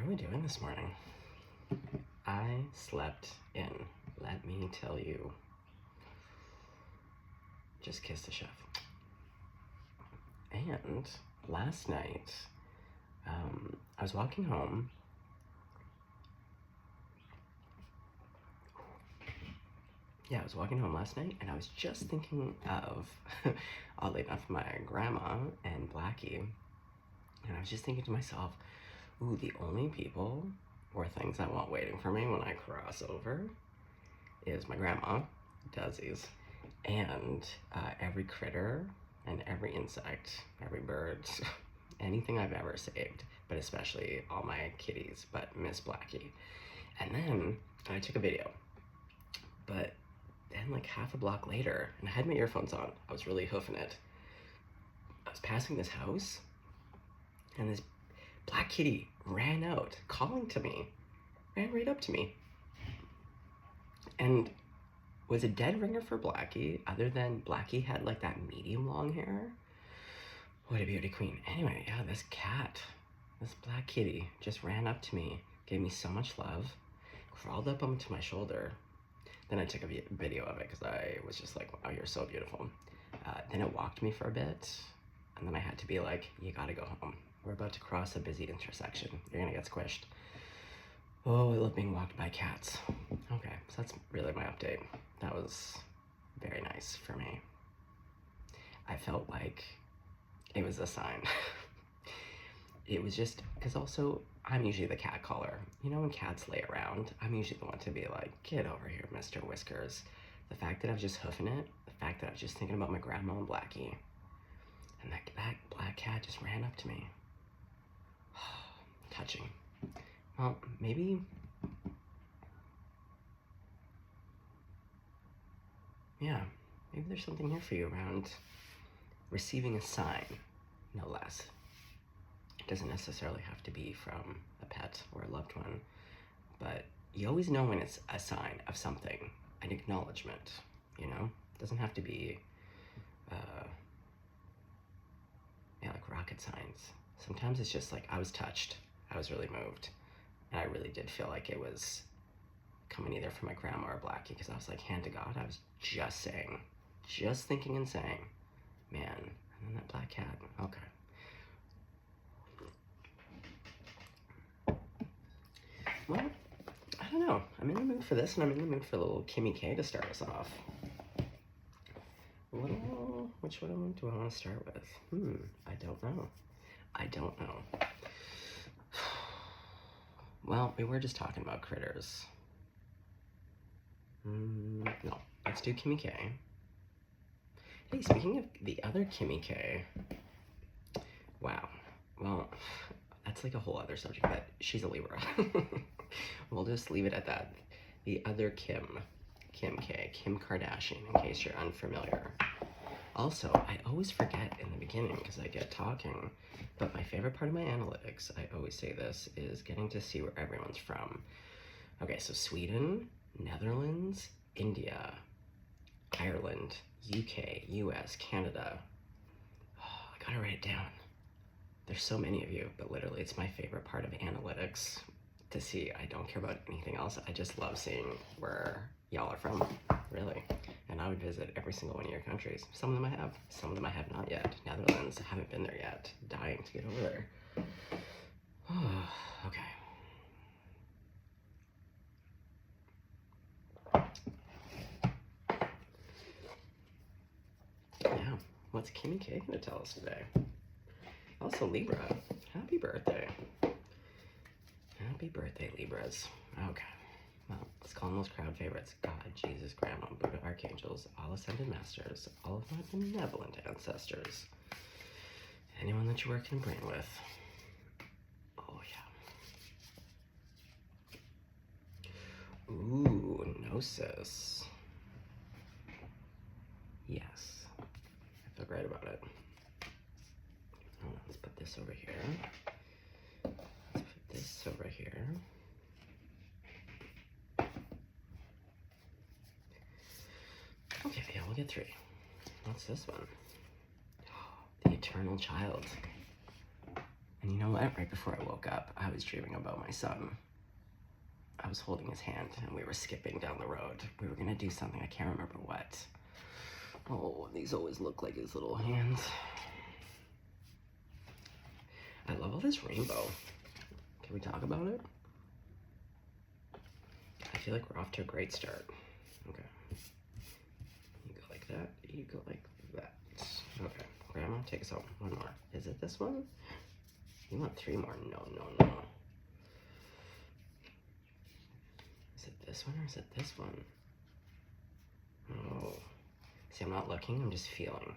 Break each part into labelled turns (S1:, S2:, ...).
S1: are we doing this morning? I slept in, let me tell you. Just kissed the chef. And last night, I was walking home. I was walking home last night and I was just thinking of, oddly enough, my grandma and Blackie. And I was just thinking to myself, ooh, the only people or things I want waiting for me when I cross over is my grandma, Desi's, and every critter and every insect, every bird, anything I've ever saved, but especially all my kitties, but Miss Blackie. And then I took a video, but then like half a block later, and I had my earphones on, I was really hoofing it. I was passing this house, and this black kitty ran out, calling to me, ran right up to me. And was a dead ringer for Blackie, other than Blackie had like that medium long hair. What a beauty queen. Anyway, yeah, this cat, this black kitty just ran up to me, gave me so much love, crawled up onto my shoulder. Then I took a video of it because I was just like, wow, you're so beautiful. Then it walked me for a bit, and then I had to be like, you gotta go home. We're about to cross a busy intersection. You're gonna get squished. Oh, I love being walked by cats. Okay, so that's really my update. That was very nice for me. I felt like it was a sign. It was just, because also, I'm usually the cat caller. You know when cats lay around, I'm usually the one to be like, get over here, Mr. Whiskers. The fact that I was just hoofing it, the fact that I was just thinking about my grandma and Blackie, and that black cat just ran up to me. Touching. Well, maybe there's something here for you around receiving a sign, no less. It doesn't necessarily have to be from a pet or a loved one, but you always know when it's a sign of something, an acknowledgement, you know? It doesn't have to be, like rocket signs. Sometimes it's just like, I was touched, I was really moved, and I really did feel like it was coming either from my grandma or Blackie, because I was like, hand to God, I was just saying, just thinking and saying, man, and then that black cat, okay. Well, I don't know. I'm in the mood for this, and I'm in the mood for a little Kimmy K to start us off. Which one do I want to start with? I don't know. Well, we were just talking about critters. No, let's do Kimmy K. Hey, speaking of the other Kimmy K, wow. Well, that's like a whole other subject, but she's a Libra. We'll just leave it at that. The other Kim K, Kim Kardashian, in case you're unfamiliar. Also, I always forget in the beginning because I get talking, but my favorite part of my analytics, I always say this, is getting to see where everyone's from. Okay, so Sweden, Netherlands, India, Ireland, UK, US, Canada. Oh, I gotta write it down. There's so many of you, but literally it's my favorite part of analytics to see. I don't care about anything else. I just love seeing where y'all are from, really. And I would visit every single one of your countries. Some of them I have, some of them I have not yet. Netherlands, I haven't been there yet. Dying to get over there. Okay. Yeah, what's Kimmy K gonna tell us today? Also, Libra, happy birthday. Happy birthday, Libras. Okay, well, let's call them those crowd favorites. God, Jesus, Grandma, Buddha, Archangels, all ascended masters, all of my benevolent ancestors. Anyone that you work in brain with. Oh, yeah. Ooh, Gnosis. Yes, I feel great about it. Let's put this over here. Let's put this over here. Okay, yeah, we'll get 3. What's this one? The Eternal Child. And you know what? Right before I woke up, I was dreaming about my son. I was holding his hand and we were skipping down the road. We were gonna do something, I can't remember what. Oh, these always look like his little hands. I love all this rainbow. Can we talk about it? I feel like we're off to a great start. Okay. You go like that, you go like that. Okay, Grandma, take us home. One more. Is it this one? You want 3 more? No, no, no. Is it this one or is it this one? Oh. See, I'm not looking, I'm just feeling.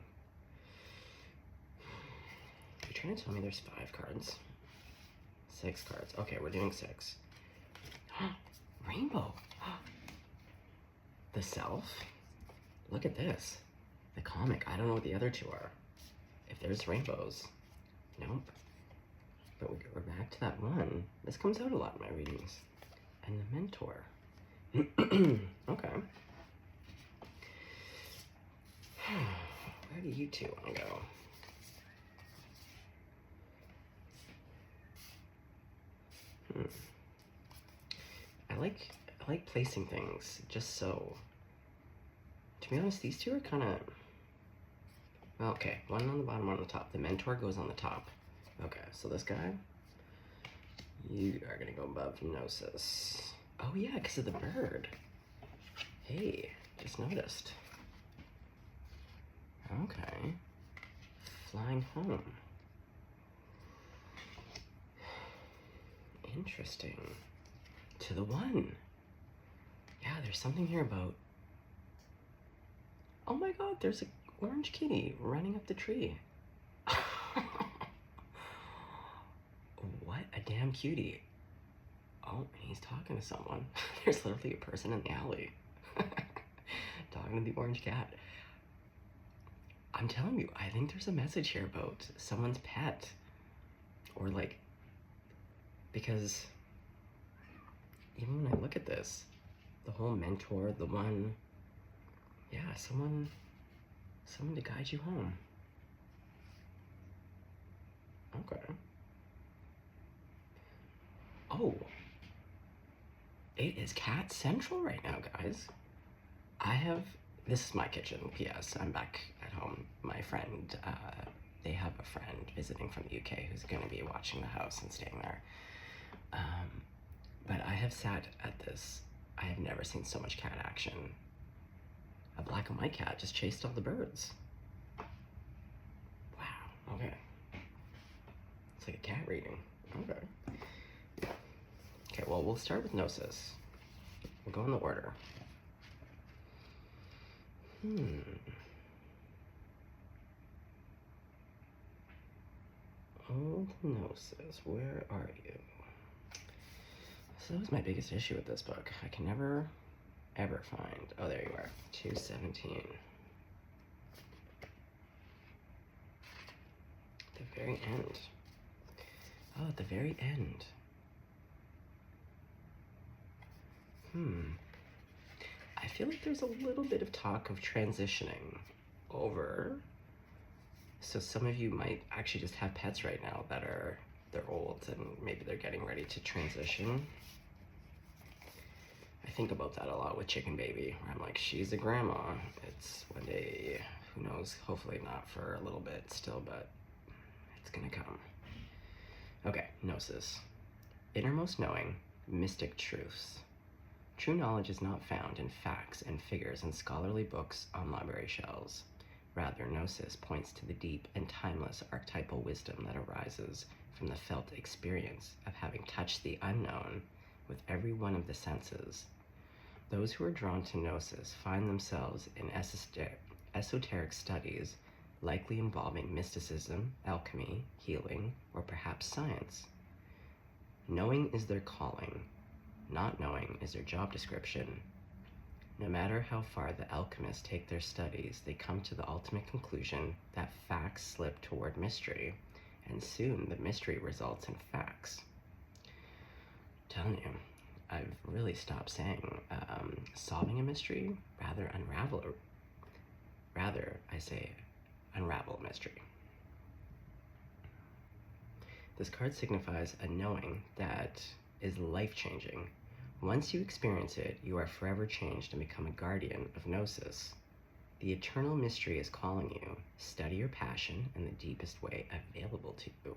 S1: You're trying to tell me there's 5 cards? 6 cards. Okay, we're doing 6. Rainbow. The Self. Look at this. The comic. I don't know what the other 2 are. If there's rainbows. Nope. But we're back to that one. This comes out a lot in my readings. And the Mentor. Okay. Where do you 2 want to go? I like placing things just so. To be honest, these 2 are kind of. Well, okay, one on the bottom, one on the top. The Mentor goes on the top. Okay, so this guy, you are gonna go above Gnosis. Oh yeah, because of the bird. Hey, just noticed. Okay. Flying home. Interesting. To the 1. Yeah, there's something here about. Oh my god, there's an orange kitty running up the tree. What a damn cutie. Oh, he's talking to someone. There's literally a person in the alley. Talking to the orange cat. I'm telling you, I think there's a message here about someone's pet. Or like, because even when I look at this, the whole Mentor, the 1, yeah, someone to guide you home. Okay. Oh, it is Cat Central right now, guys. This is my kitchen, P.S. I'm back at home. My friend, they have a friend visiting from the UK who's going to be watching the house and staying there. But I have sat at this. I have never seen so much cat action. A black and white cat just chased all the birds. Wow, okay. It's like a cat reading. Okay. Okay, well, we'll start with Gnosis. We'll go in the order. Old Gnosis, where are you? So that was my biggest issue with this book. I can never, ever find. Oh, there you are. 217. The very end. Oh, at the very end. I feel like there's a little bit of talk of transitioning over. So some of you might actually just have pets right now that they're old and maybe they're getting ready to transition. I think about that a lot with Chicken Baby, where I'm like, she's a grandma. It's one day, who knows, hopefully not for a little bit still, but it's gonna come. Okay, Gnosis. Innermost knowing, mystic truths. True knowledge is not found in facts and figures in scholarly books on library shelves. Rather, Gnosis points to the deep and timeless archetypal wisdom that arises from the felt experience of having touched the unknown with every one of the senses. Those who are drawn to Gnosis find themselves in esoteric studies, likely involving mysticism, alchemy, healing, or perhaps science. Knowing is their calling. Not knowing is their job description. No matter how far the alchemists take their studies, they come to the ultimate conclusion that facts slip toward mystery, and soon the mystery results in facts. I'm telling you, I've really stopped saying solving a mystery, rather I say unravel a mystery. This card signifies a knowing that is life-changing. Once you experience it, you are forever changed and become a guardian of Gnosis. The eternal mystery is calling you. Study your passion in the deepest way available to you.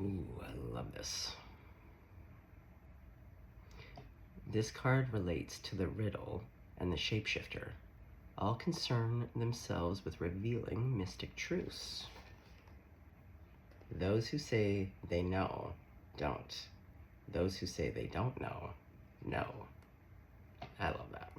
S1: Ooh, I love this. This card relates to the riddle and the shapeshifter. All concern themselves with revealing mystic truths. Those who say they know, don't. Those who say they don't know, know. I love that.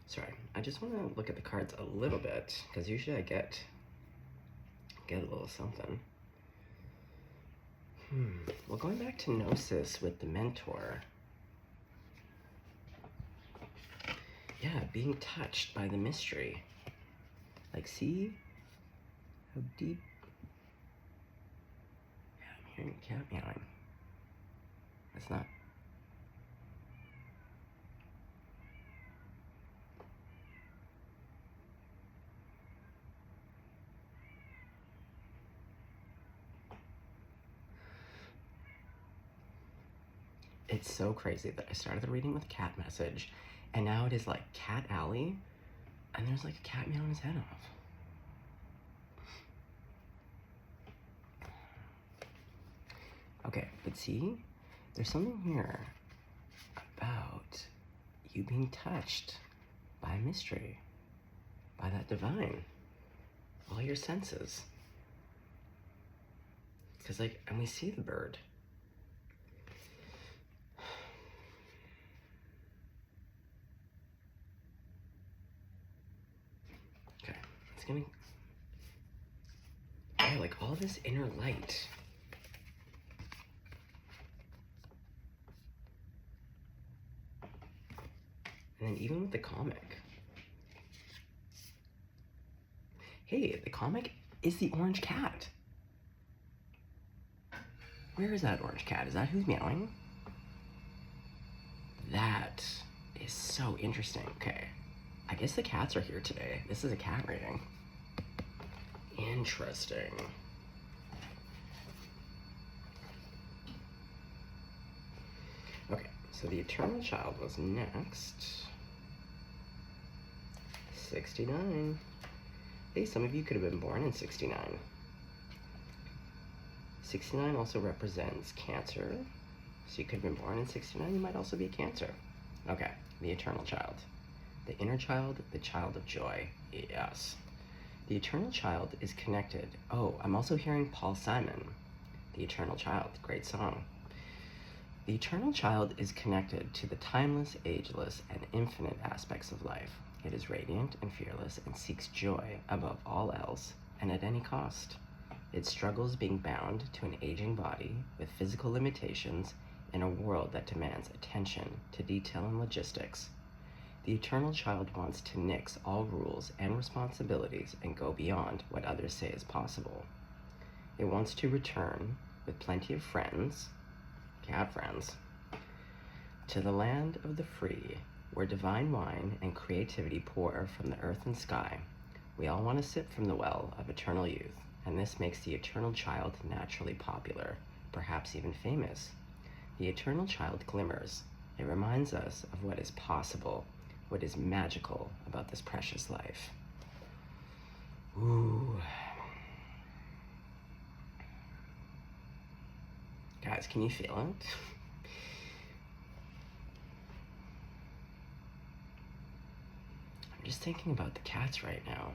S1: Sorry, I just want to look at the cards a little bit, because usually I get a little something. Well, going back to Gnosis with the mentor. Yeah, being touched by the mystery. Like, see how deep? Yeah, I'm hearing a cat meowing. That's not. It's so crazy that I started the reading with cat message, and now it is like Cat Alley, and there's like a cat meowing his head off. Okay, but see, there's something here about you being touched by mystery, by that divine, all your senses. Because, like, and we see the bird. Okay, it's gonna, yeah, like all this inner light. And then even with the comic. Hey, the comic is the orange cat. Where is that orange cat? Is that who's meowing? That is so interesting. Okay, I guess the cats are here today. This is a cat reading. Interesting. Okay, so the Eternal Child was next. 69. Hey, some of you could have been born in 69. 69 also represents Cancer. So you could have been born in 69, you might also be Cancer. Okay, the Eternal Child. The inner child, the child of joy. Yes. The Eternal Child is connected. Oh, I'm also hearing Paul Simon. The Eternal Child, great song. The Eternal Child is connected to the timeless, ageless, and infinite aspects of life. It is radiant and fearless and seeks joy above all else and at any cost. It struggles being bound to an aging body with physical limitations in a world that demands attention to detail and logistics. The Eternal Child wants to nix all rules and responsibilities and go beyond what others say is possible. It wants to return with plenty of friends, cat friends, to the land of the free, where divine wine and creativity pour from the earth and sky. We all want to sip from the well of eternal youth, and this makes the Eternal Child naturally popular, perhaps even famous. The Eternal Child glimmers. It reminds us of what is possible, what is magical about this precious life. Ooh. Guys, can you feel it? I'm just thinking about the cats right now.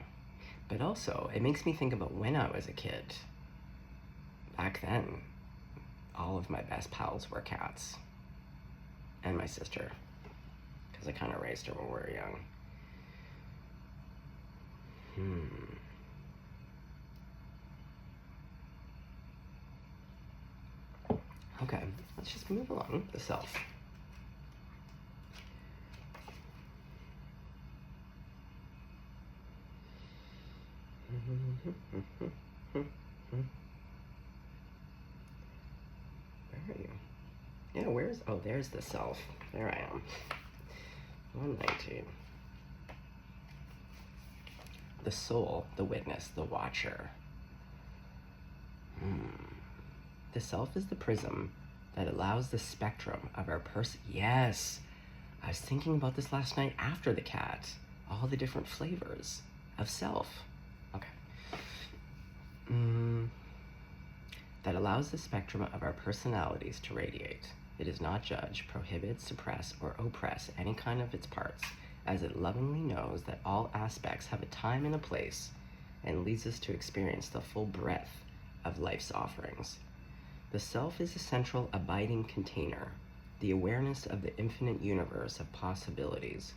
S1: But also, it makes me think about when I was a kid. Back then, all of my best pals were cats. And my sister. Because I kind of raised her when we were young. Okay, let's just move along the self. Where are you? Yeah, where's, oh, there's the self. There I am. 119. The soul, the witness, the watcher. The self is the prism that allows the spectrum of our person. Yes, I was thinking about this last night after the cat. All the different flavors of self. Okay. That allows the spectrum of our personalities to radiate. It does not judge, prohibit, suppress, or oppress any kind of its parts, as it lovingly knows that all aspects have a time and a place, and leads us to experience the full breadth of life's offerings. The self is a central abiding container, the awareness of the infinite universe of possibilities.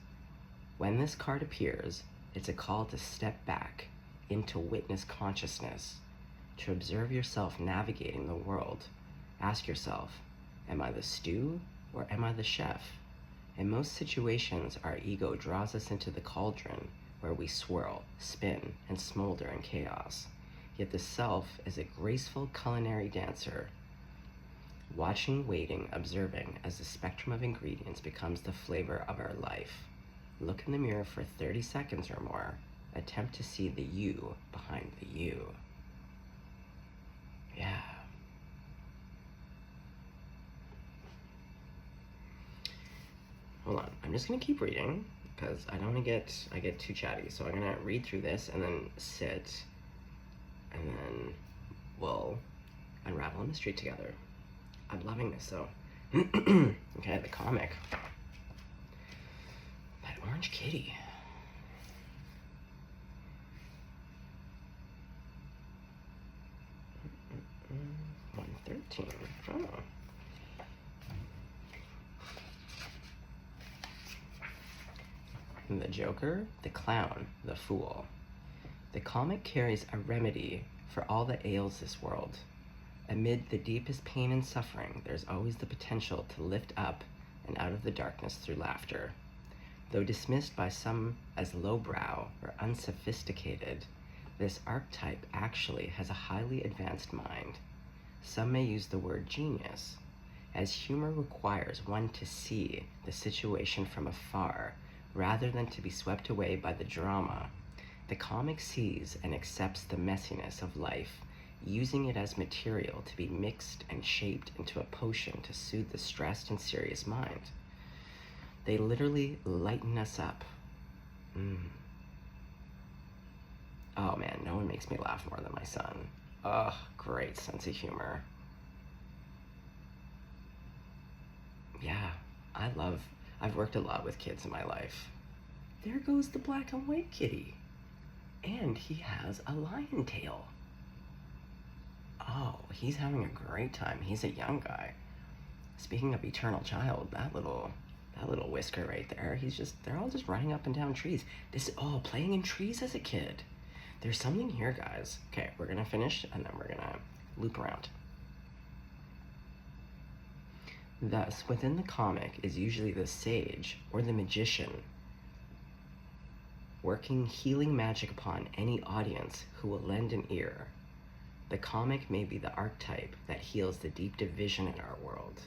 S1: When this card appears, it's a call to step back into witness consciousness, to observe yourself navigating the world. Ask yourself, am I the stew or am I the chef? In most situations, our ego draws us into the cauldron where we swirl, spin, and smolder in chaos. Yet the self is a graceful culinary dancer, watching, waiting, observing as the spectrum of ingredients becomes the flavor of our life. Look in the mirror for 30 seconds or more. Attempt to see the you behind the you. Yeah. Hold on, I'm just gonna keep reading because I don't want to I get too chatty. So I'm gonna read through this and then sit, and then we'll unravel in the street together. I'm loving this though. Okay, the comic. That orange kitty. 113. Oh. The Joker, the Clown, the Fool. The comic carries a remedy for all that ails this world. Amid the deepest pain and suffering, there's always the potential to lift up and out of the darkness through laughter. Though dismissed by some as lowbrow or unsophisticated, this archetype actually has a highly advanced mind. Some may use the word genius, as humor requires one to see the situation from afar rather than to be swept away by the drama. The comic sees and accepts the messiness of life, using it as material to be mixed and shaped into a potion to soothe the stressed and serious mind. They literally lighten us up. Oh man, no one makes me laugh more than my son. Ugh, great sense of humor. Yeah, I've worked a lot with kids in my life. There goes the black and white kitty. And he has a lion tail. Oh, he's having a great time. He's a young guy. Speaking of eternal child, that little whisker right there, they're all just running up and down trees. Playing in trees as a kid. There's something here, guys. Okay, we're gonna finish and then we're gonna loop around. Thus, within the comic is usually the sage or the magician, working healing magic upon any audience who will lend an ear. The comic may be the archetype that heals the deep division in our world.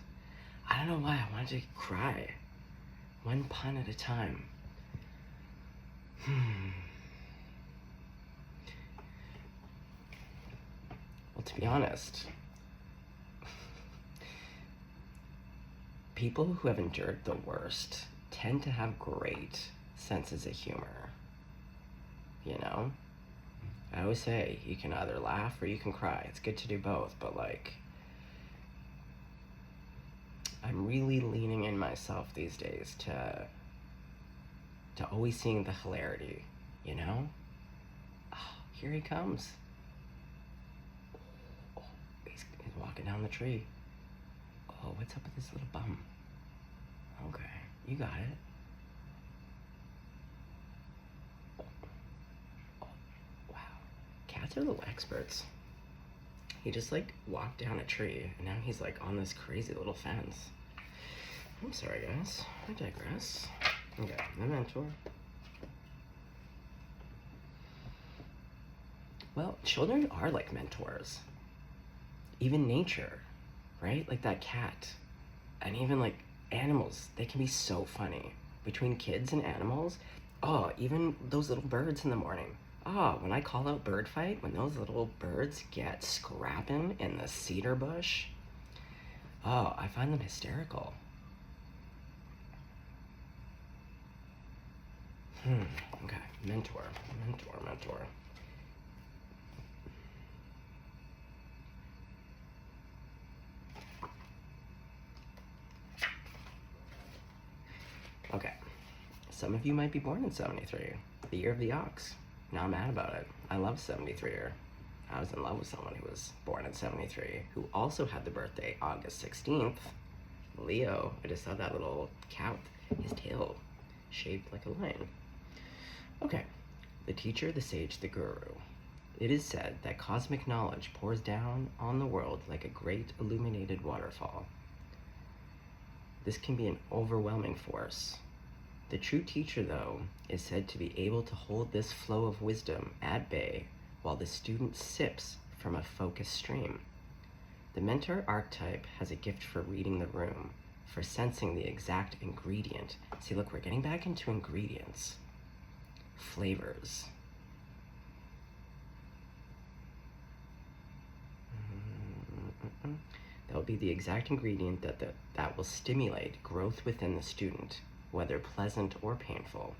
S1: I don't know why I wanted to cry. One pun at a time. Well, to be honest, people who have endured the worst tend to have great senses of humor. You know? I always say you can either laugh or you can cry. It's good to do both, but like, I'm really leaning in myself these days to always seeing the hilarity, you know? Oh, here he comes. Oh, he's walking down the tree. Oh, what's up with this little bum? Okay, you got it. Oh, wow. Cats are little experts. He just like walked down a tree and now he's like on this crazy little fence. I'm sorry, guys. I digress. Okay, my mentor. Well, children are like mentors. Even nature, right? Like that cat. and even like animals, they can be so funny. Between kids and animals, oh, even those little birds in the morning. Oh, when I call out bird fight, when those little birds get scrapping in the cedar bush, oh, I find them hysterical. Okay, mentor. Okay, some of you might be born in 73, the year of the ox. Not mad about it. I love 73 year. I was in love with someone who was born in 73, who also had the birthday August 16th. Leo. I just saw that little cat, his tail shaped like a lion. Okay, the teacher, the sage, the guru. It is said that cosmic knowledge pours down on the world like a great illuminated waterfall. This can be an overwhelming force. The true teacher, though, is said to be able to hold this flow of wisdom at bay while the student sips from a focused stream. The mentor archetype has a gift for reading the room, for sensing the exact ingredient. See, look, we're getting back into ingredients. Flavors. That will be the exact ingredient that will stimulate growth within the student, whether pleasant or painful.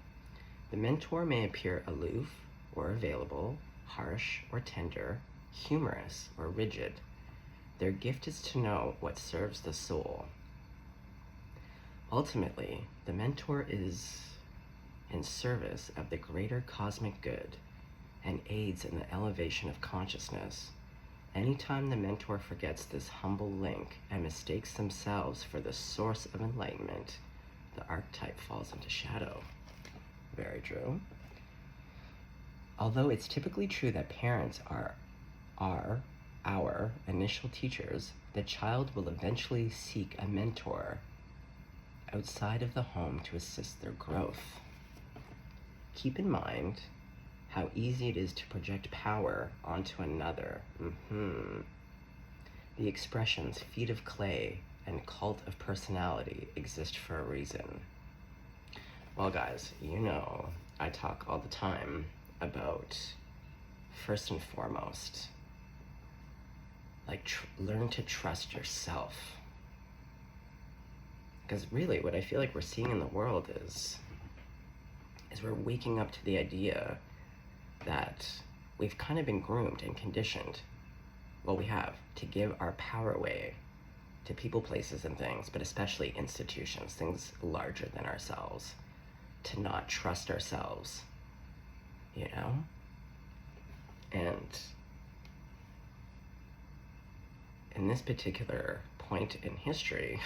S1: The mentor may appear aloof or available, harsh or tender, humorous or rigid. Their gift is to know what serves the soul. Ultimately, the mentor is in service of the greater cosmic good and aids in the elevation of consciousness. Anytime the mentor forgets this humble link and mistakes themselves for the source of enlightenment, the archetype falls into shadow. Very true. Although it's typically true that parents are our initial teachers, the child will eventually seek a mentor outside of the home to assist their growth. Keep in mind how easy it is to project power onto another. The expressions feet of clay and cult of personality exist for a reason. Well, guys, you know I talk all the time about, first and foremost, like learn to trust yourself. Because really what I feel like we're seeing in the world is we're waking up to the idea that we've kind of been groomed and conditioned, well, we have, to give our power away to people, places, and things, but especially institutions, things larger than ourselves, to not trust ourselves, you know? And in this particular point in history,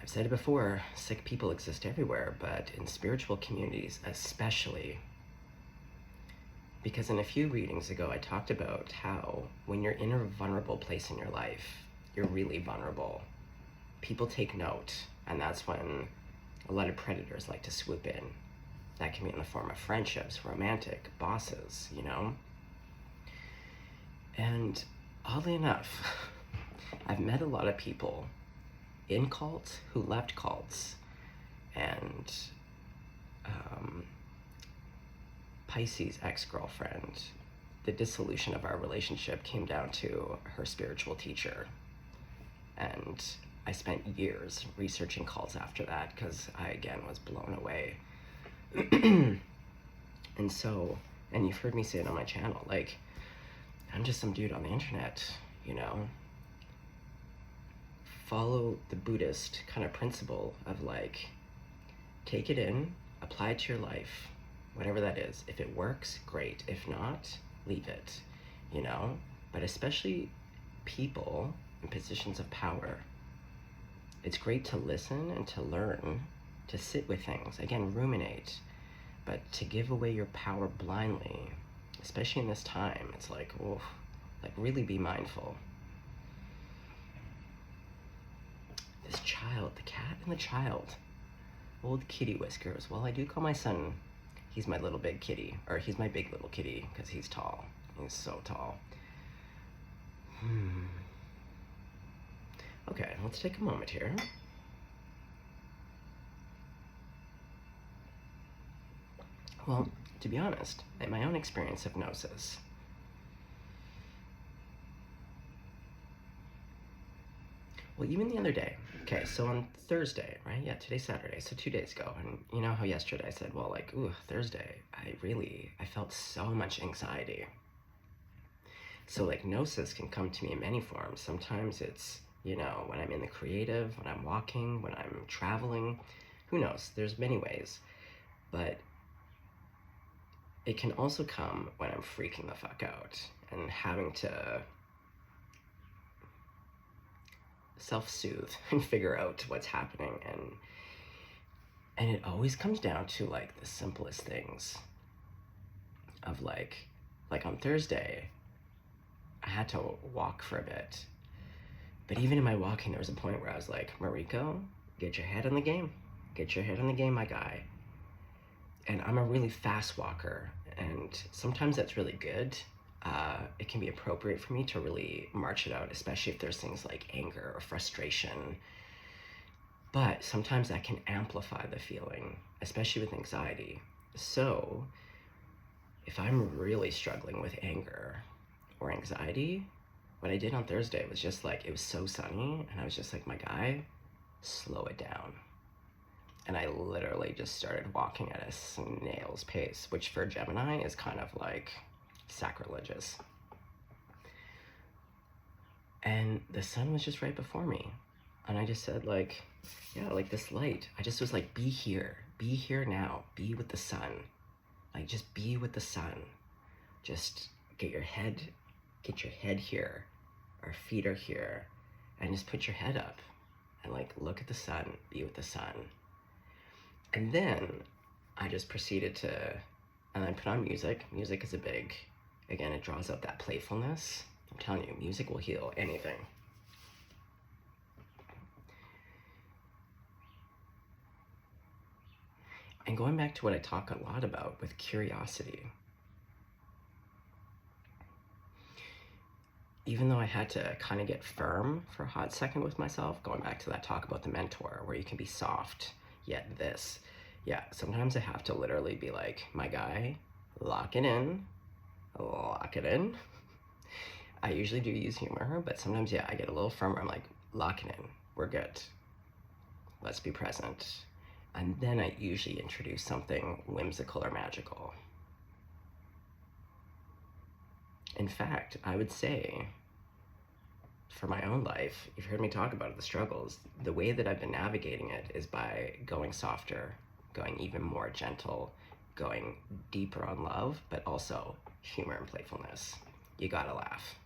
S1: I've said it before, sick people exist everywhere, but in spiritual communities especially. Because in a few readings ago, I talked about how when you're in a vulnerable place in your life, you're really vulnerable. People take note, and that's when a lot of predators like to swoop in. That can be in the form of friendships, romantic, bosses, you know? And oddly enough, I've met a lot of people in cults who left cults, and Pisces ex-girlfriend, the dissolution of our relationship came down to her spiritual teacher. And I spent years researching cults after that because I, again, was blown away. And so, and you've heard me say it on my channel, like, I'm just some dude on the internet, you know? Follow the Buddhist kind of principle of like, take it in, apply it to your life, whatever that is. If it works, great. If not, leave it, you know? But especially people in positions of power, it's great to listen and to learn, to sit with things, again, ruminate, but to give away your power blindly, especially in this time, it's like, oof, like really be mindful. This child, the cat and the child, old kitty whiskers. Well, I do call my son, he's my little big kitty, or he's my big little kitty, because he's tall. He's so tall. Okay, let's take a moment here. Well, to be honest, in my own experience of Gnosis, well, even the other day, okay, so on Thursday, right? Yeah, today's Saturday, so 2 days ago. And you know how yesterday I said, well, like, ooh, Thursday, I felt so much anxiety. So, like, Gnosis can come to me in many forms. Sometimes it's, you know, when I'm in the creative, when I'm walking, when I'm traveling, who knows? There's many ways. But it can also come when I'm freaking the fuck out and having to self-soothe and figure out what's happening, and it always comes down to like the simplest things of like on Thursday I had to walk for a bit, but even in my walking there was a point where I was like, Mariko, get your head in the game, my guy. And I'm a really fast walker, and sometimes that's really good. It can be appropriate for me to really march it out, especially if there's things like anger or frustration. But sometimes that can amplify the feeling, especially with anxiety. So if I'm really struggling with anger or anxiety, what I did on Thursday was just like, it was so sunny, and I was just like, my guy, slow it down. And I literally just started walking at a snail's pace, which for Gemini is kind of like sacrilegious. And the sun was just right before me. And I just said like, yeah, like this light. I just was like, be here now, be with the sun. Like, just be with the sun. Just get your head here. Our feet are here. And just put your head up and like, look at the sun, be with the sun. And then I just proceeded to, and I put on music. Music is a big, again, it draws out that playfulness. I'm telling you, music will heal anything. And going back to what I talk a lot about with curiosity, even though I had to kind of get firm for a hot second with myself, going back to that talk about the mentor, where you can be soft, yet this. Yeah, sometimes I have to literally be like, my guy, lock it in. I usually do use humor, but sometimes, yeah, I get a little firmer. I'm like, lock it in, we're good. Let's be present. And then I usually introduce something whimsical or magical. In fact, I would say, for my own life, you've heard me talk about the struggles, the way that I've been navigating it is by going softer, going even more gentle, going deeper on love, but also humor and playfulness. You gotta laugh.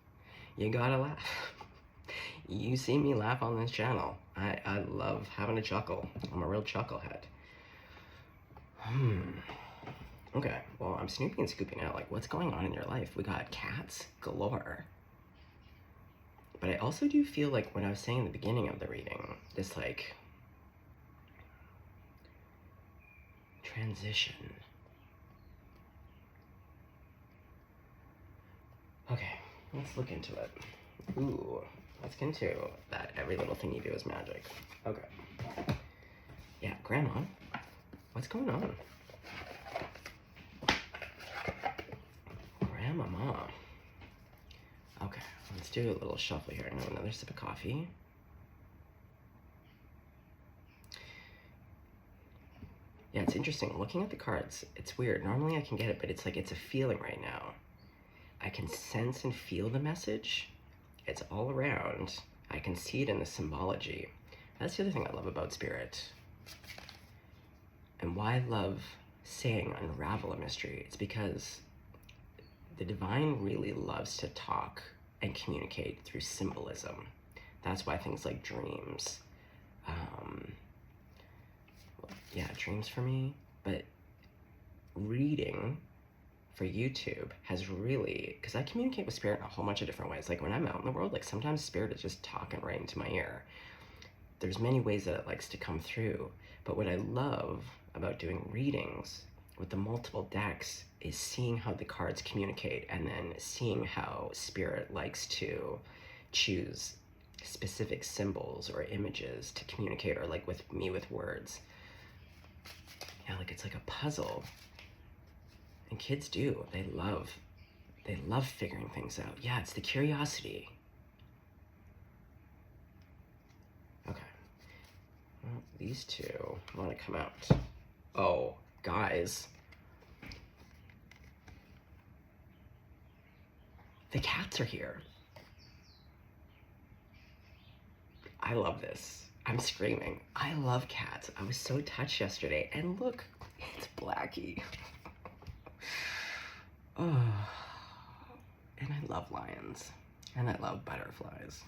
S1: You see me laugh on this channel. I love having a chuckle. I'm a real chucklehead. Okay, well, I'm snooping and scooping out, like, what's going on in your life? We got cats galore. But I also do feel like when I was saying in the beginning of the reading, this, like, transition. Okay, let's look into it. Ooh, let's get into that every little thing you do is magic. Okay. Yeah, Grandma, what's going on? Grandmama. Okay, let's do a little shuffle here. Now another sip of coffee. Yeah, it's interesting. Looking at the cards, it's weird. Normally I can get it, but it's like it's a feeling right now. I can sense and feel the message. It's all around. I can see it in the symbology. That's the other thing I love about Spirit. And why I love saying unravel a mystery. It's because the divine really loves to talk and communicate through symbolism. That's why things like dreams, yeah, dreams for me, but reading for YouTube has really, because I communicate with Spirit in a whole bunch of different ways. Like when I'm out in the world, like sometimes Spirit is just talking right into my ear. There's many ways that it likes to come through, but what I love about doing readings with the multiple decks is seeing how the cards communicate and then seeing how Spirit likes to choose specific symbols or images to communicate, or like with me with words. Yeah, like it's like a puzzle. And kids do. They love figuring things out. Yeah, it's the curiosity. Okay. Well, these two want to come out. Oh, guys. The cats are here. I love this. I'm screaming. I love cats. I was so touched yesterday. And look, it's Blackie. Oh, and I love lions. And I love butterflies.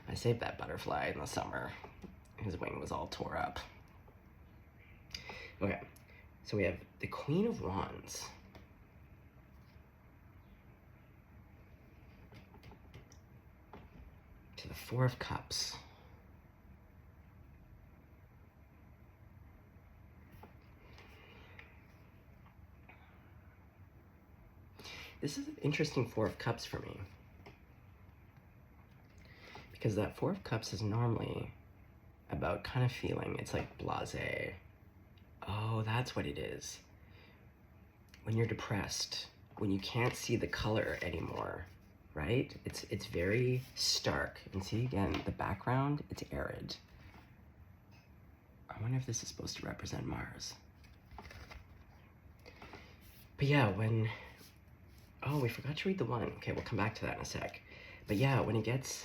S1: I saved that butterfly in the summer. His wing was all tore up. Okay, so we have the Queen of Wands. To the Four of Cups. This is an interesting Four of Cups for me. Because that Four of Cups is normally about kind of feeling, it's like blasé. Oh, that's what it is. When you're depressed, when you can't see the color anymore, right? It's very stark. And see again, the background, it's arid. I wonder if this is supposed to represent Mars. But yeah, oh, we forgot to read the one. Okay, we'll come back to that in a sec. But yeah, when it gets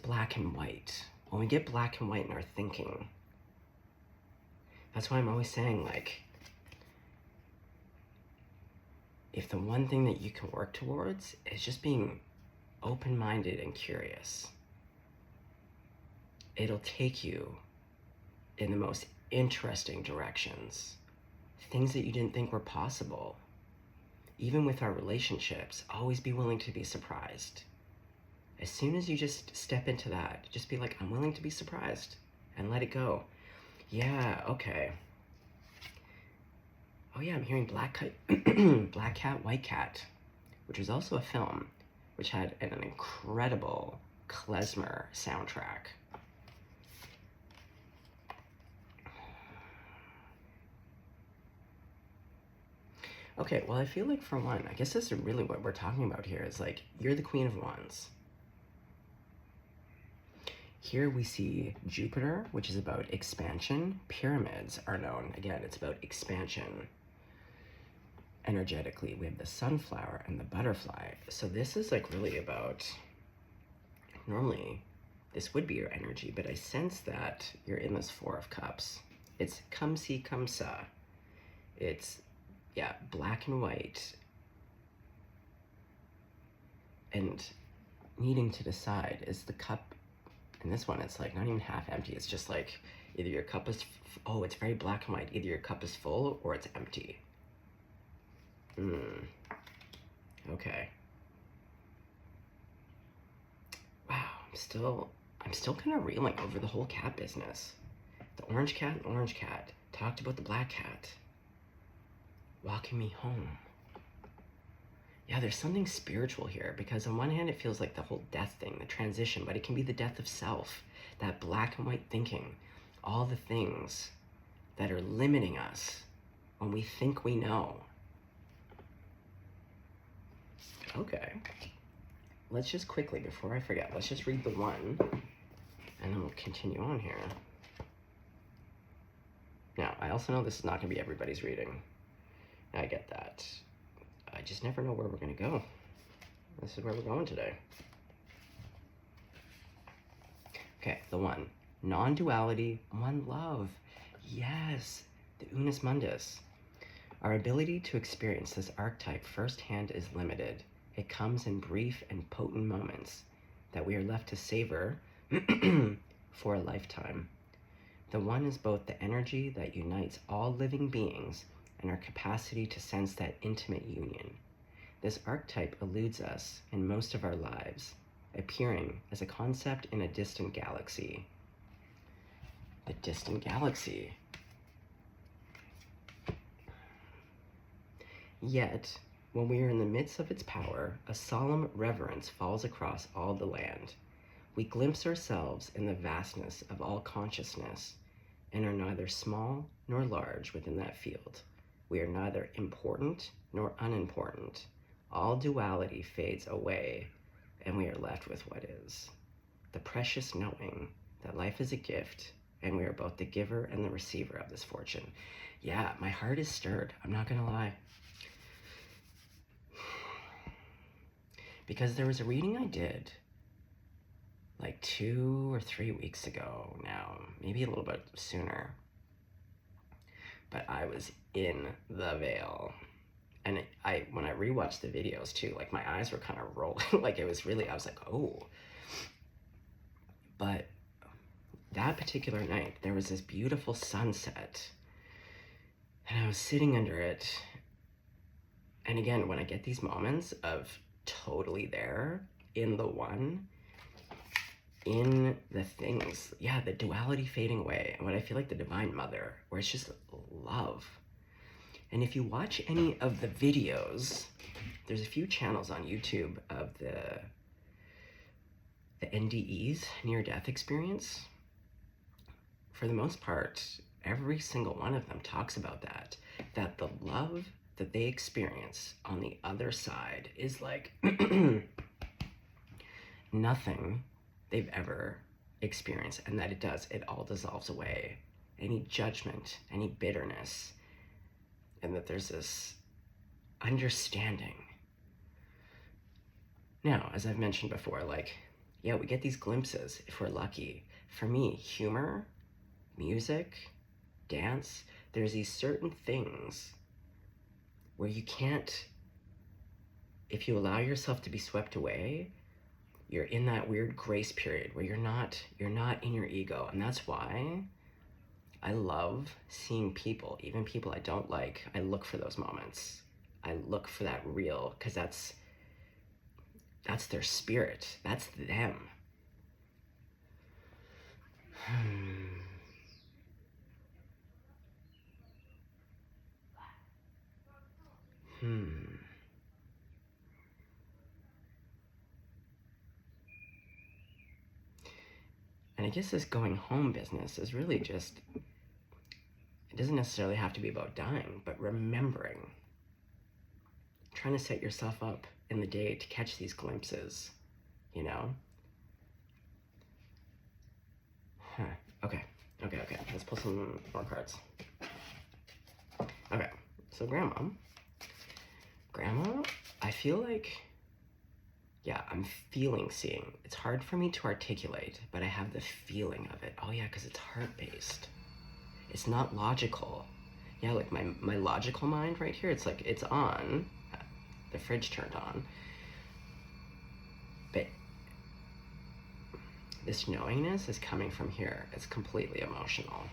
S1: black and white, when we get black and white in our thinking, that's why I'm always saying, like, if the one thing that you can work towards is just being open-minded and curious, it'll take you in the most interesting directions. Things that you didn't think were possible. Even with our relationships, always be willing to be surprised. As soon as you just step into that, just be like, I'm willing to be surprised, and let it go. Yeah, okay. Oh yeah, I'm hearing Black Cat, White Cat, which was also a film, which had an incredible klezmer soundtrack. Okay, well, I feel like for one, I guess this is really what we're talking about here, is like, you're the Queen of Wands. Here we see Jupiter, which is about expansion. Pyramids are known, again, it's about expansion. Energetically, we have the sunflower and the butterfly. So this is like really about, normally this would be your energy, but I sense that you're in this Four of Cups. It's come see, come sa. It's, yeah, black and white. And needing to decide, is the cup, in this one, it's like not even half empty. It's just like either your cup is, oh, it's very black and white. Either your cup is full or it's empty. Okay. Wow, I'm still kind of reeling over the whole cat business. The orange cat talked about the black cat walking me home. Yeah, there's something spiritual here, because on one hand it feels like the whole death thing, the transition, but it can be the death of self, that black and white thinking, all the things that are limiting us when we think we know. Okay, let's just quickly, before I forget, let's just read the one, and then we'll continue on here. Now, I also know this is not going to be everybody's reading. I get that. I just never know where we're going to go. This is where we're going today. Okay, the one. Non-duality, one love. Yes, the Unus Mundus. Our ability to experience this archetype firsthand is limited. It comes in brief and potent moments that we are left to savor for a lifetime. The one is both the energy that unites all living beings and our capacity to sense that intimate union. This archetype eludes us in most of our lives, appearing as a concept in a distant galaxy. The distant galaxy. Yet, When we are in the midst of its power, a solemn reverence falls across all the land. We glimpse ourselves in the vastness of all consciousness and are neither small nor large within that field. We are neither important nor unimportant. All duality fades away, and we are left with what is. The precious knowing that life is a gift, and we are both the giver and the receiver of this fortune. Yeah, my heart is stirred. I'm not gonna lie. Because there was a reading I did like 2 or 3 weeks ago now, maybe a little bit sooner. But I was in the veil. And when I rewatched the videos too, like my eyes were kind of rolling. Like it was really, I was like, oh. But that particular night, there was this beautiful sunset. And I was sitting under it. And again, when I get these moments of totally there, in the one, in the things, yeah, the duality fading away, and what I feel like the Divine Mother, where it's just love. And if you watch any of the videos, there's a few channels on YouTube of the NDEs, near-death experience. For the most part, every single one of them talks about that the love that they experience on the other side is like nothing they've ever experienced, and that it all dissolves away. Any judgment, any bitterness, and that there's this understanding. Now, as I've mentioned before, like, yeah, we get these glimpses if we're lucky. For me, humor, music, dance, there's these certain things where you can't, if you allow yourself to be swept away, you're in that weird grace period where you're not in your ego. And that's why I love seeing people, even people I don't like. I look for those moments. I look for that real, because that's their spirit. That's them. And I guess this going home business is really just, it doesn't necessarily have to be about dying, but remembering. Trying to set yourself up in the day to catch these glimpses, you know? Okay. Let's pull some more cards. Okay, so Grandma, I feel like, yeah, I'm seeing. It's hard for me to articulate, but I have the feeling of it. Oh yeah, because it's heart-based. It's not logical. Yeah, like my logical mind right here, it's like, it's on. The fridge turned on. But this knowingness is coming from here. It's completely emotional.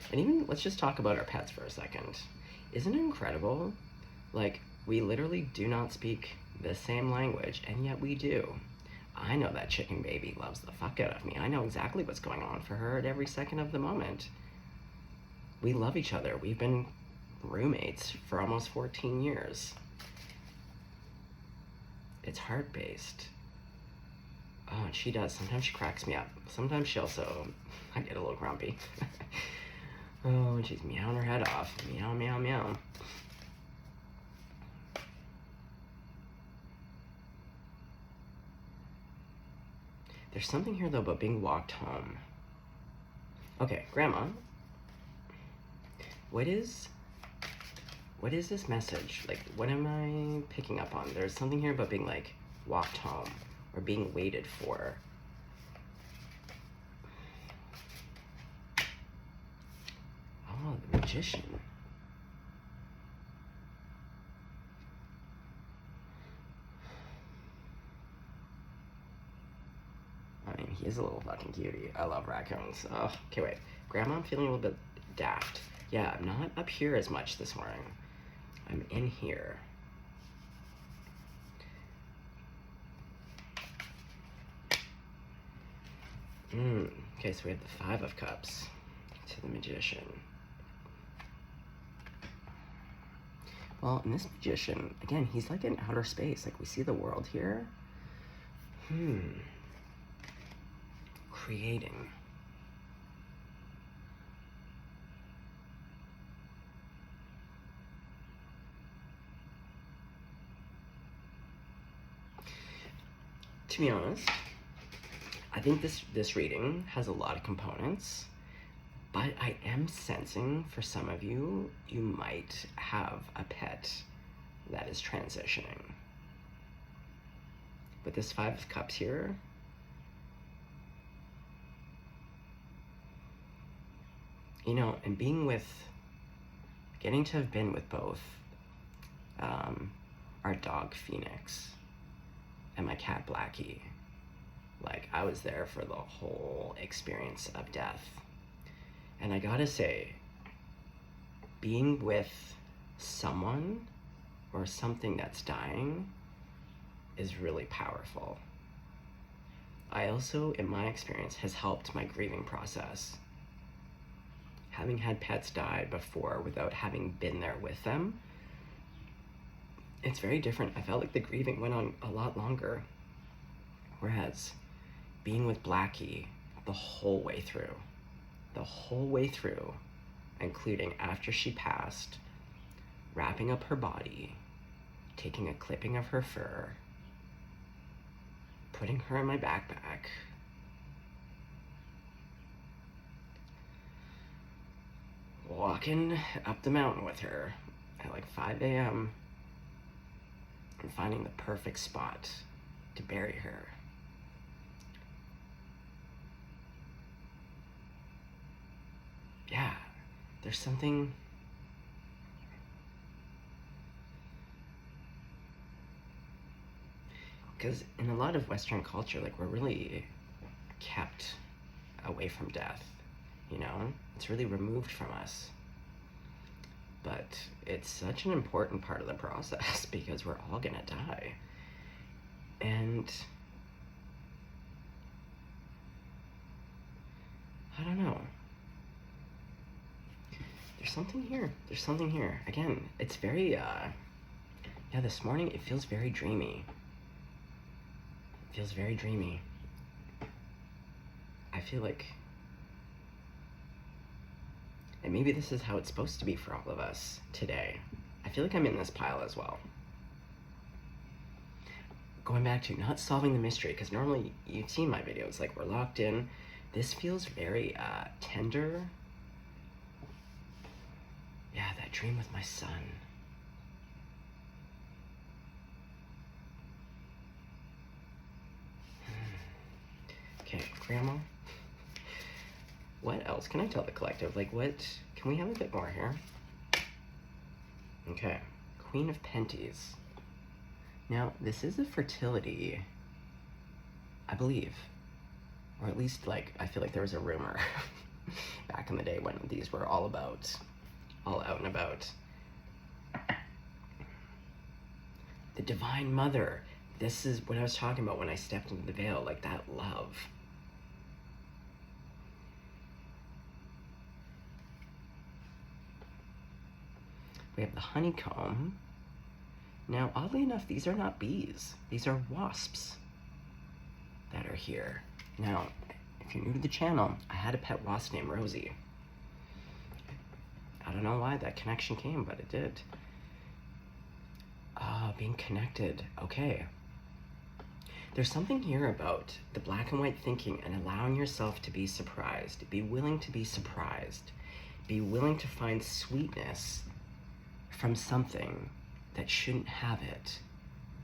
S1: And even, let's just talk about our pets for a second. Isn't it incredible? Like, we literally do not speak the same language, and yet we do. I know that chicken baby loves the fuck out of me. I know exactly what's going on for her at every second of the moment. We love each other. We've been roommates for almost 14 years. It's heart-based. Oh, and she does. Sometimes she cracks me up. Sometimes she also, I get a little grumpy. Oh, and she's meowing her head off. Meow, meow, meow. There's something here, though, about being walked home. Okay, Grandma, what is this message? Like, what am I picking up on? There's something here about being, like, walked home or being waited for. Oh, the Magician. I mean, he is a little fucking cutie. I love raccoons. Oh, okay, wait. Grandma, I'm feeling a little bit daft. Yeah, I'm not up here as much this morning. I'm in here. Okay, so we have the 5 of Cups. to the Magician. Well, in this Magician, again, he's like in outer space. Like, we see the world here. Creating. To be honest, I think this reading has a lot of components, but I am sensing for some of you, you might have a pet that is transitioning. With this Five of Cups here, you know, and getting to have been with both our dog Phoenix and my cat Blackie, like, I was there for the whole experience of death. And I gotta say, being with someone or something that's dying is really powerful. I also, in my experience, has helped my grieving process. Having had pets die before without having been there with them, it's very different. I felt like the grieving went on a lot longer. Whereas being with Blackie the whole way through, including after she passed, wrapping up her body, taking a clipping of her fur, putting her in my backpack, walking up the mountain with her at like 5 a.m. and finding the perfect spot to bury her. Yeah, there's something. Because in a lot of Western culture, like, we're really kept away from death, you know? It's really removed from us. But it's such an important part of the process because we're all gonna die. And I don't know. There's something here. Again, it's very, yeah, this morning it feels very dreamy. I feel like, and maybe this is how it's supposed to be for all of us today. I feel like I'm in this pile as well. Going back to not solving the mystery, because normally you've seen my videos, like, we're locked in. This feels very tender. Yeah, that dream with my son. Okay, Grandma, what else can I tell the collective? Like, what, can we have a bit more here? Okay, Queen of Penties. Now, this is a fertility, I believe, or at least, like, I feel like there was a rumor back in the day when these were all out and about. The Divine Mother. This is what I was talking about when I stepped into the veil, like that love. We have the honeycomb. Now, oddly enough, these are not bees. These are wasps that are here. Now, if you're new to the channel, I had a pet wasp named Rosie. I don't know why that connection came, but it did. Being connected. Okay. There's something here about the black and white thinking and allowing yourself to be surprised. Be willing to be surprised. Be willing to find sweetness from something that shouldn't have it,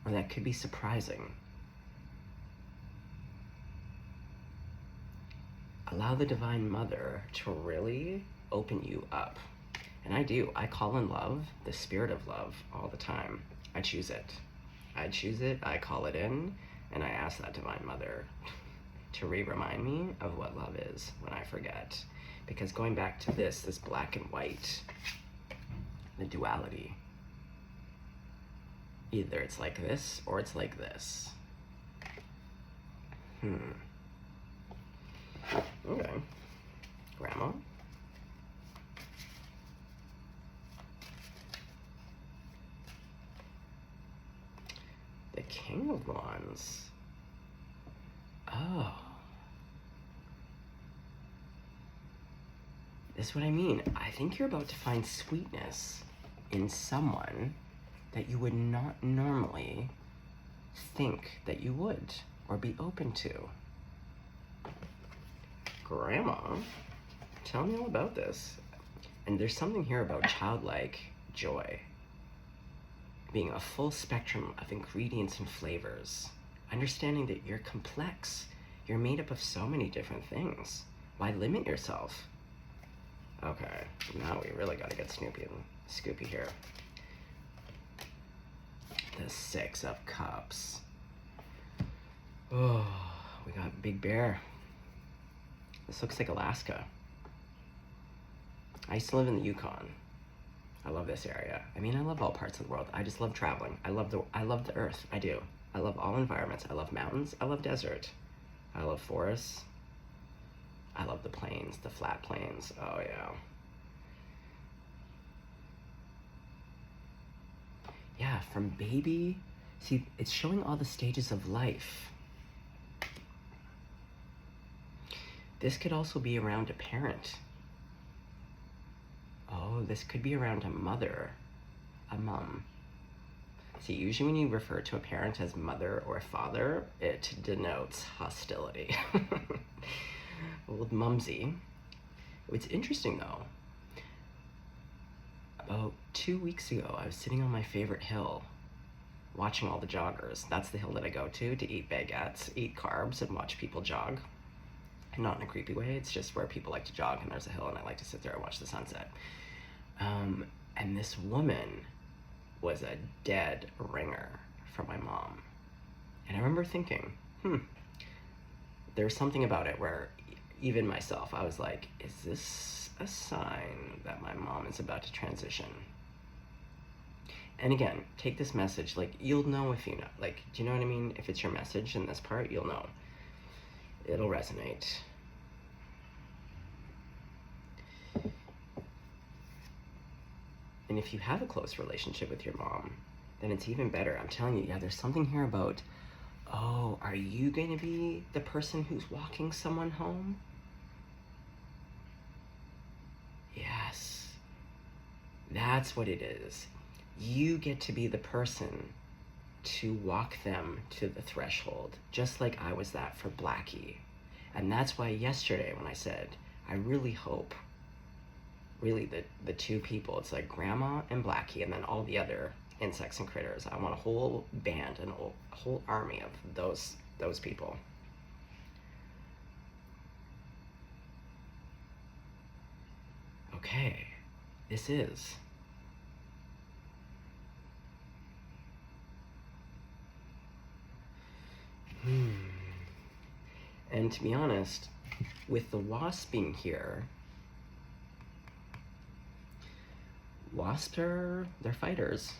S1: or that could be surprising. Allow the Divine Mother to really open you up. And I do. I call in love, the spirit of love, all the time. I choose it. I call it in, and I ask that Divine Mother to remind me of what love is when I forget. Because going back to this black and white, the duality, either it's like this or it's like this. Okay. Grandma, the King of Wands. Oh. This is what I mean. I think you're about to find sweetness in someone that you would not normally think that you would or be open to. Grandma, tell me all about this. And there's something here about childlike joy. Being a full spectrum of ingredients and flavors. Understanding that you're complex. You're made up of so many different things. Why limit yourself? Okay, now we really gotta get Snoopy and Scoopy here. The Six of Cups. Oh, we got Big Bear. This looks like Alaska. I used to live in the Yukon. I love this area. I mean, I love all parts of the world. I just love traveling. I love the earth. I do. I love all environments. I love mountains. I love desert. I love forests. I love the plains, the flat plains. Oh yeah. Yeah, from baby. See, it's showing all the stages of life. This could also be around a parent. Oh, this could be around a mother, a mom. See, usually when you refer to a parent as mother or father, it denotes hostility. Old mumsy. What's interesting though, about 2 weeks ago, I was sitting on my favorite hill, watching all the joggers. That's the hill that I go to eat baguettes, eat carbs, and watch people jog. And not in a creepy way, it's just where people like to jog, and there's a hill, and I like to sit there and watch the sunset. And this woman was a dead ringer for my mom. And I remember thinking, there's something about it where even myself, I was like, is this a sign that my mom is about to transition? And again, take this message, like, you'll know if you know. Like, do you know what I mean? If it's your message in this part, you'll know. It'll resonate. And if you have a close relationship with your mom, then it's even better. I'm telling you, yeah, there's something here about, oh, are you going to be the person who's walking someone home? Yes. That's what it is. You get to be the person to walk them to the threshold, just like I was that for Blackie. And that's why yesterday when I said, I really hope, really the two people, it's like Grandma and Blackie and then all the other insects and critters. I want a whole band and a whole army of those people. Okay, this is. And to be honest, with the wasp being here, wasps they're fighters.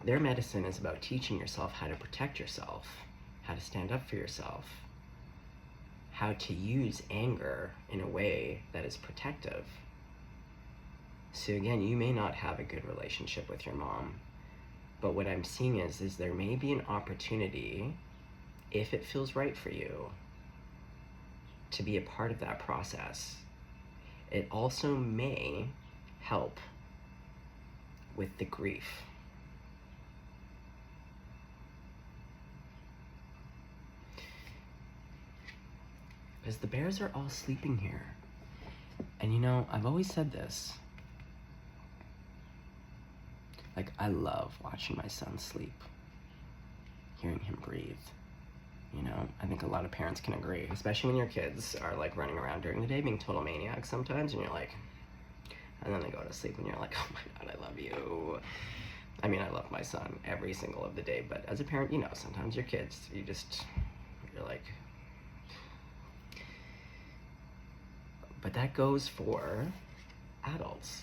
S1: Their medicine is about teaching yourself how to protect yourself, how to stand up for yourself, how to use anger in a way that is protective. So again, you may not have a good relationship with your mom, but what I'm seeing is there may be an opportunity, if it feels right for you, to be a part of that process. It also may help with the grief. Because the bears are all sleeping here. And you know, I've always said this. Like, I love watching my son sleep, hearing him breathe. You know, I think a lot of parents can agree, especially when your kids are like running around during the day being total maniacs sometimes, and you're like, and then they go to sleep and you're like, oh my God, I love you. I mean, I love my son every single of the day, but as a parent, you know, sometimes your kids, you're like, but that goes for adults.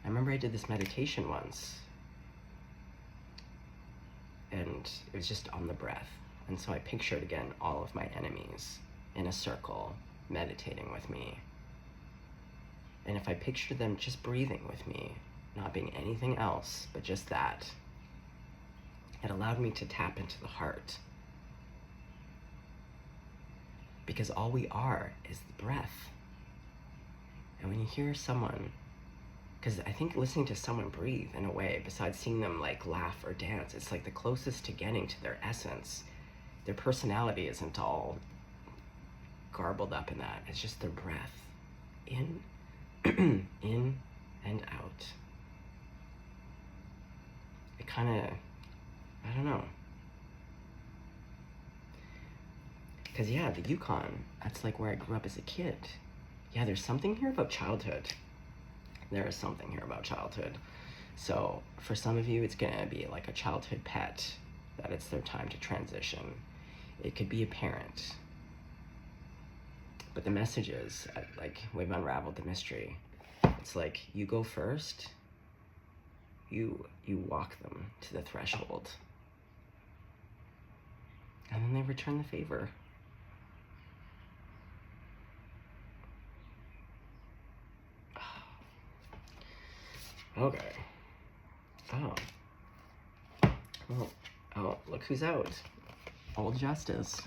S1: I remember I did this meditation once, and it was just on the breath. And so I pictured again all of my enemies in a circle, meditating with me. And if I pictured them just breathing with me, not being anything else, but just that, It allowed me to tap into the heart. Because all we are is the breath. And when you hear someone, because I think listening to someone breathe in a way, besides seeing them like laugh or dance, it's like the closest to getting to their essence. Their personality isn't all garbled up in that. It's just their breath. In, in and out. It kind of, I don't know. Because yeah, the Yukon, that's like where I grew up as a kid. Yeah, there's something here about childhood. There is something here about childhood. So for some of you, it's gonna be like a childhood pet, that it's their time to transition. It could be a parent. But the message is, like, we've unraveled the mystery. It's like, you go first, you walk them to the threshold. And then they return the favor. Okay. Oh. Well, oh, look who's out. Old Justice.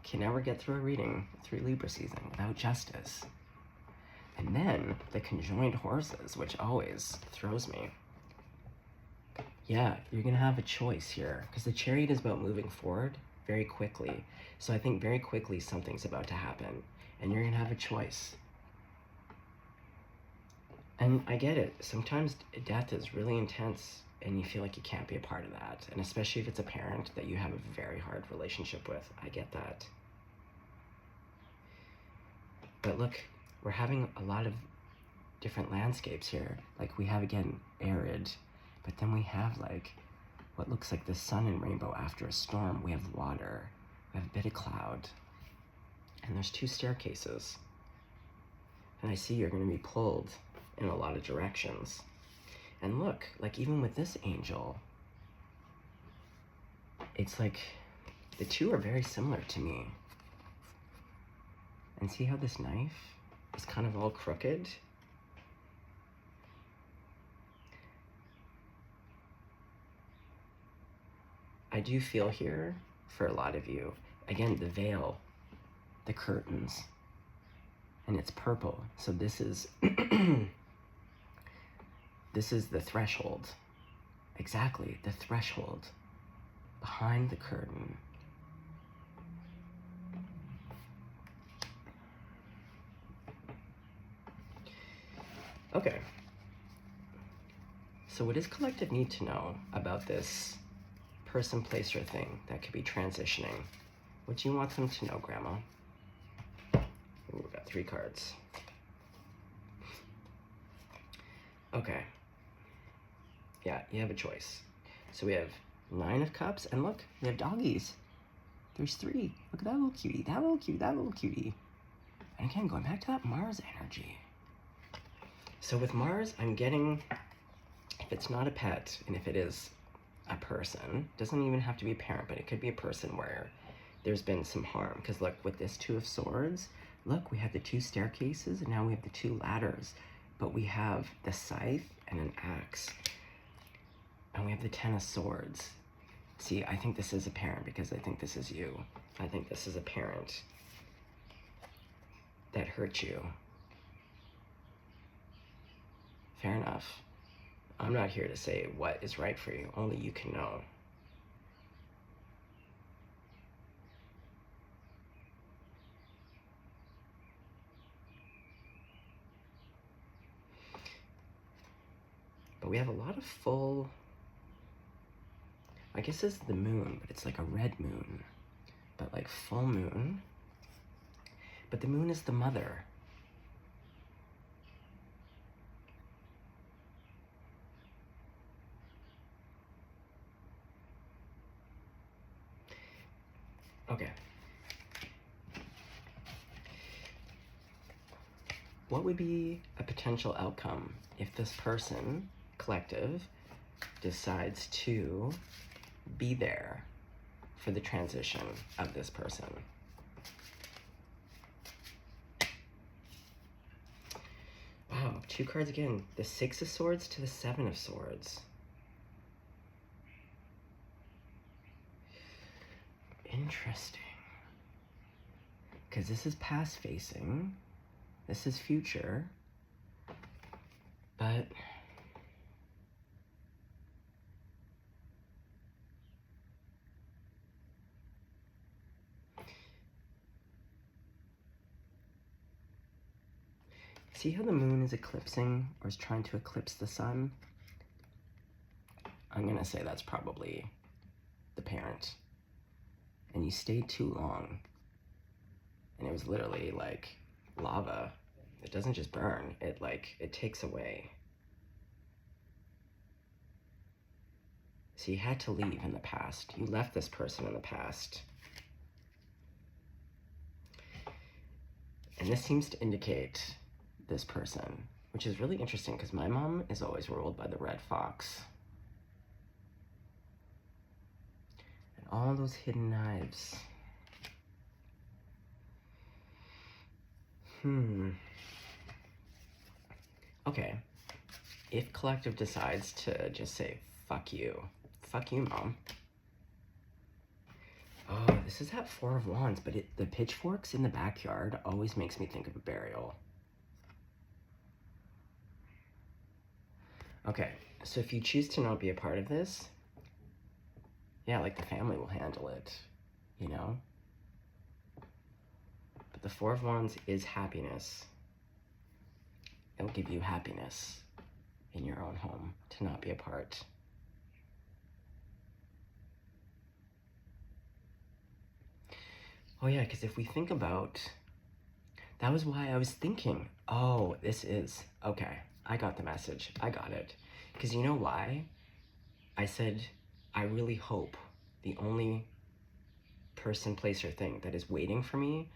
S1: Can never get through a reading through Libra season without Justice. And then the conjoined horses, which always throws me. Yeah, you're gonna have a choice here, because the Chariot is about moving forward very quickly. So I think very quickly something's about to happen, and you're gonna have a choice. And I get it. Sometimes death is really intense, and you feel like you can't be a part of that. And especially if it's a parent that you have a very hard relationship with. I get that. But look, we're having a lot of different landscapes here. Like we have, again, arid, but then we have like what looks like the sun and rainbow after a storm. We have water, we have a bit of cloud, and there's 2 staircases. And I see you're gonna be pulled in a lot of directions. And look, like even with this angel, it's like the 2 are very similar to me. And see how this knife is kind of all crooked? I do feel here, for a lot of you, again, the veil, the curtains, and it's purple. So this is, this is the threshold. Exactly, the threshold behind the curtain. Okay. So what does collective need to know about this person, place, or thing that could be transitioning? What do you want them to know, Grandma? Ooh, we've got 3 cards. Okay. Yeah, you have a choice. So we have 9 of Cups, and look, we have doggies. There's 3. Look at that little cutie, that little cutie, that little cutie. And again, going back to that Mars energy. So with Mars, I'm getting, if it's not a pet, and if it is a person, doesn't even have to be a parent, but it could be a person where there's been some harm. Because look, with this 2 of Swords, look, we have the 2 staircases, and now we have the 2 ladders. But we have the scythe and an axe. And we have the 10 of Swords. See, I think this is a parent, because I think this is you. I think this is a parent that hurt you. Fair enough. I'm not here to say what is right for you. Only you can know. But we have a lot of full, I guess this is the moon, but it's like a red moon. But like full moon. But the moon is the mother. Okay. What would be a potential outcome if this person, collective, decides to be there for the transition of this person? Wow, 2 cards again. The 6 of Swords to the 7 of Swords. interesting. Because this is past facing. This is future. But see how the moon is eclipsing, or is trying to eclipse the sun? I'm gonna say that's probably the parent. And you stayed too long. And it was literally like lava. It doesn't just burn, it takes away. So you had to leave in the past. You left this person in the past. And this seems to indicate this person, which is really interesting because my mom is always ruled by the red fox. And all those hidden knives. Okay. If collective decides to just say, fuck you, mom. Oh, this is that Four of Wands, but the pitchforks in the backyard always makes me think of a burial. Okay, so if you choose to not be a part of this, yeah, like the family will handle it, you know? But the Four of Wands is happiness. It'll give you happiness in your own home to not be a part. Oh yeah, because if we think about, that was why I was thinking, oh, this is, okay, I got the message, I got it. Because you know why? I said, I really hope the only person, place, or thing that is waiting for me,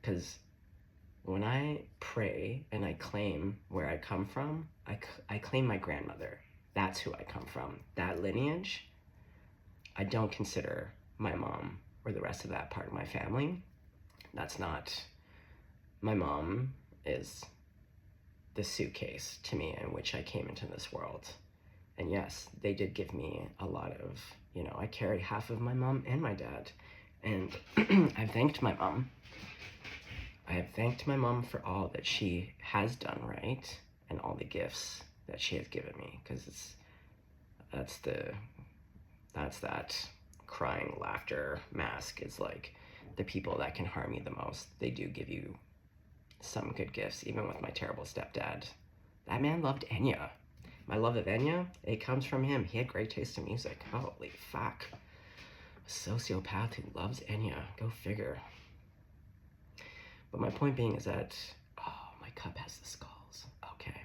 S1: because when I pray and I claim where I come from, I claim my grandmother. That's who I come from. That lineage, I don't consider my mom or the rest of that part of my family. That's not, my mom is the suitcase to me in which I came into this world. And yes, they did give me a lot of, you know, I carry half of my mom and my dad. And I've thanked my mom. I have thanked my mom for all that she has done right and all the gifts that she has given me, because that's that crying laughter mask. Is like the people that can harm you the most. They do give you some good gifts, even with my terrible stepdad. That man loved Enya. My love of Enya, it comes from him. He had great taste in music. Holy fuck. A sociopath who loves Enya. Go figure. But my point being is that, oh, my cup has the skulls. Okay.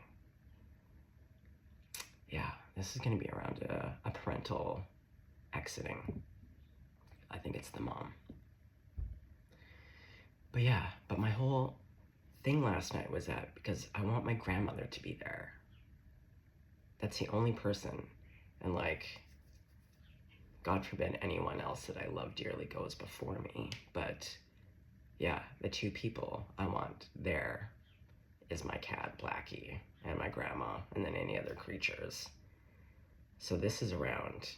S1: Yeah, this is going to be around a parental exiting. I think it's the mom. But yeah, but my whole thing last night was that because I want my grandmother to be there. That's the only person. And like, God forbid anyone else that I love dearly goes before me. But yeah, the two people I want there is my cat, Blackie, and my grandma, and then any other creatures. So this is around,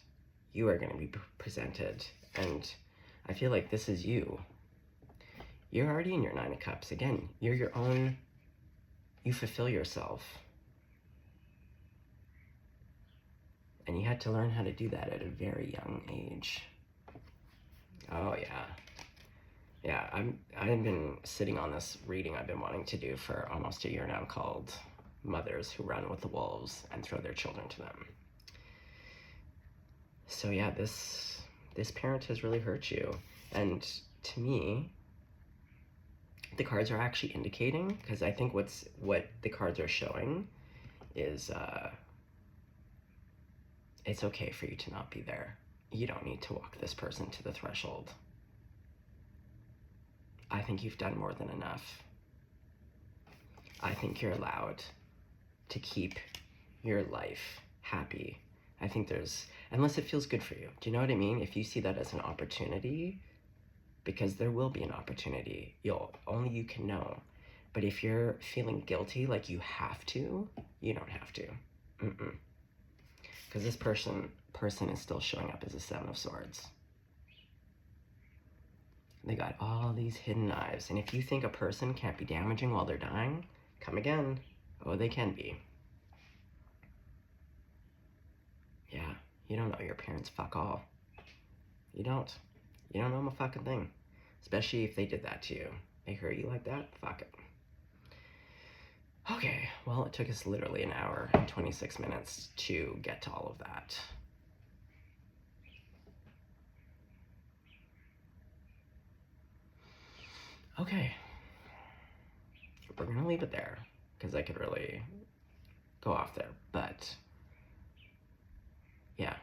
S1: you are going to be presented, and I feel like this is you. You're already in your Nine of Cups. Again, you're your own, you fulfill yourself. And you had to learn how to do that at a very young age. Oh yeah. Yeah, I've been sitting on this reading I've been wanting to do for almost a year now, called Mothers Who Run with the Wolves and Throw Their Children to Them. So yeah, this parent has really hurt you. And to me, the cards are actually indicating, because I think what the cards are showing is it's okay for you to not be there. You don't need to walk this person to the threshold. I think you've done more than enough. I think you're allowed to keep your life happy. I think there's, unless it feels good for you. Do you know what I mean? If you see that as an opportunity, because there will be an opportunity, only you can know. But if you're feeling guilty, like you have to, you don't have to. Because this person is still showing up as a Seven of Swords. They got all these hidden knives. And if you think a person can't be damaging while they're dying, come again. Oh, they can be. Yeah, you don't know your parents fuck all. You don't. You don't know them a fucking thing. Especially if they did that to you. They hurt you like that? Fuck it. Okay, well, it took us literally an hour and 26 minutes to get to all of that. Okay. We're gonna leave it there, because I could really go off there, but yeah.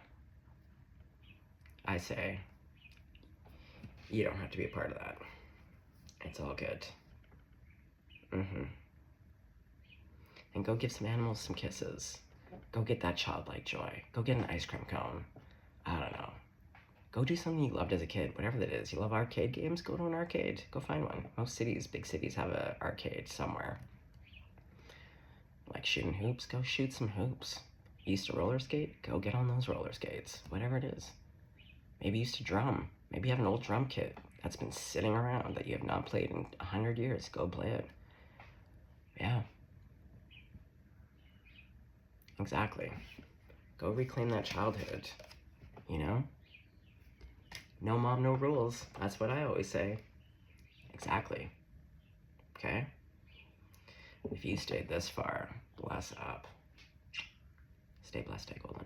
S1: I say, you don't have to be a part of that. It's all good. And go give some animals some kisses. Go get that childlike joy. Go get an ice cream cone. I don't know. Go do something you loved as a kid, whatever that is. You love arcade games? Go to an arcade. Go find one. Most cities, big cities, have an arcade somewhere. Like shooting hoops? Go shoot some hoops. You used to roller skate? Go get on those roller skates. Whatever it is. Maybe you used to drum. Maybe you have an old drum kit that's been sitting around that you have not played in 100 years. Go play it. Yeah. Exactly. Go reclaim that childhood, you know? No mom, no rules. That's what I always say. Exactly. Okay? If you stayed this far, bless up. Stay blessed, stay golden.